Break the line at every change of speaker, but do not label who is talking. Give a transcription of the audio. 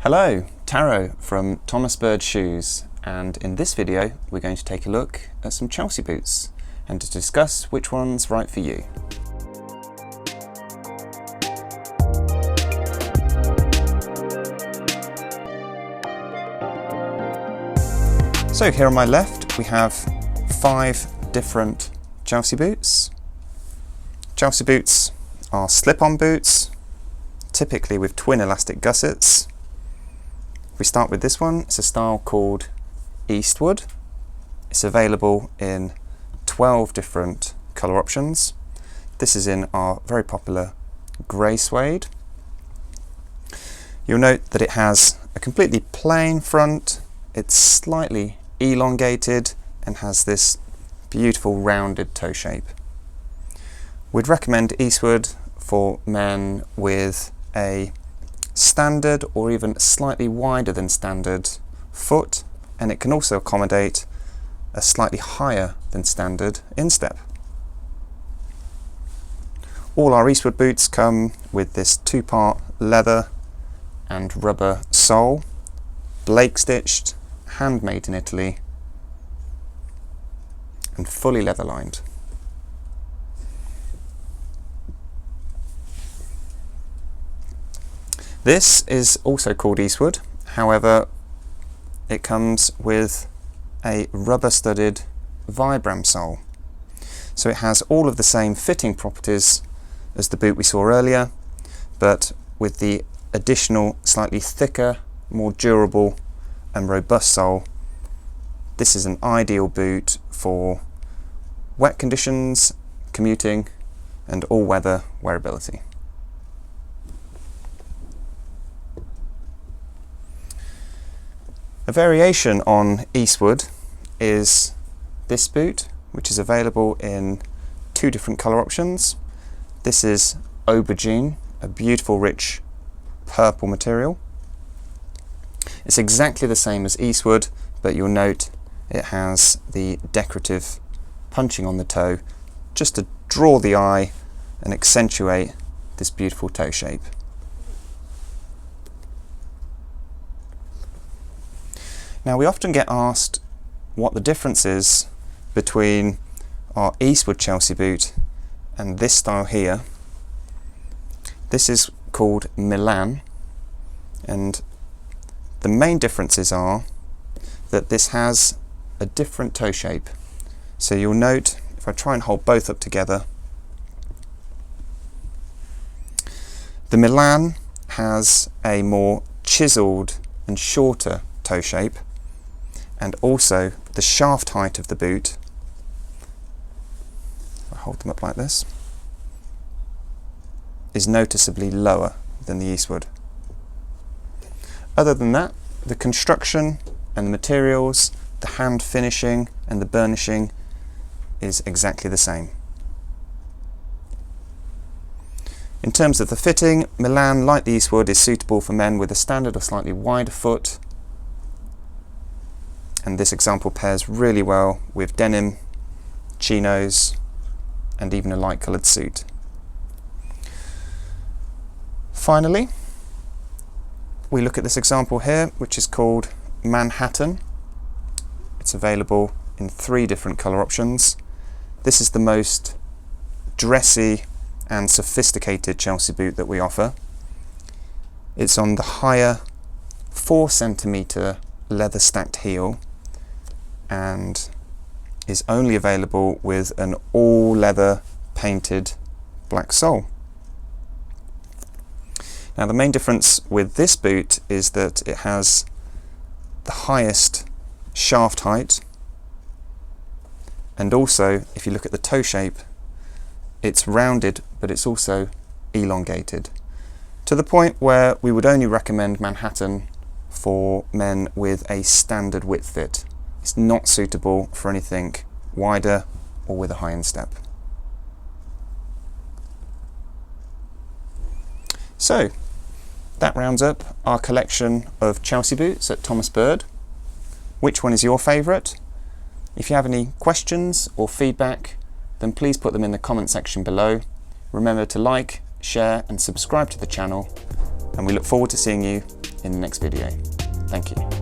Hello, Taro from Thomas Bird Shoes, and in this video we're going to take a look at some Chelsea boots and to discuss which one's right for you. So here on my left we have 5 different Chelsea boots. Chelsea boots are slip-on boots, typically with twin elastic gussets. We start with this one. It's a style called Eastwood. It's available in 12 different colour options. This is in our very popular grey suede. You'll note that it has a completely plain front, it's slightly elongated and has this beautiful rounded toe shape. We'd recommend Eastwood for men with a standard or even slightly wider than standard foot, and it can also accommodate a slightly higher than standard instep. All our Eastwood boots come with this 2-part leather and rubber sole, Blake stitched, handmade in Italy and fully leather lined. This is also called Eastwood, however it comes with a rubber studded Vibram sole. So it has all of the same fitting properties as the boot we saw earlier, but with the additional slightly thicker, more durable and robust sole. This is an ideal boot for wet conditions, commuting and all-weather wearability. A variation on Eastwood is this boot, which is available in 2 different colour options. This is Aubergine, a beautiful rich purple material. It's exactly the same as Eastwood, but you'll note it has the decorative punching on the toe just to draw the eye and accentuate this beautiful toe shape. Now, we often get asked what the difference is between our Eastwood Chelsea boot and this style here. This is called Milan, and the main differences are that this has a different toe shape. So you'll note, if I try and hold both up together, the Milan has a more chiseled and shorter toe shape, and also the shaft height of the boot, I hold them up like this, is noticeably lower than the Eastwood. Other than that, the construction and the materials, the hand finishing and the burnishing is exactly the same. In terms of the fitting, Milan, like the Eastwood, is suitable for men with a standard or slightly wider foot, and this example pairs really well with denim, chinos and even a light coloured suit. Finally, we look at this example here, which is called Manhattan. It's available in 3 different colour options. This is the most dressy and sophisticated Chelsea boot that we offer. It's on the higher 4cm leather stacked heel and is only available with an all leather painted black sole. Now, the main difference with this boot is that it has the highest shaft height, and also if you look at the toe shape, it's rounded but it's also elongated, to the point where we would only recommend Manhattan for men with a standard width fit. It's not suitable for anything wider or with a high instep. So that rounds up our collection of Chelsea boots at Thomas Bird. Which one is your favourite? If you have any questions or feedback, then please put them in the comment section below. Remember to like, share and subscribe to the channel, and we look forward to seeing you in the next video. Thank you.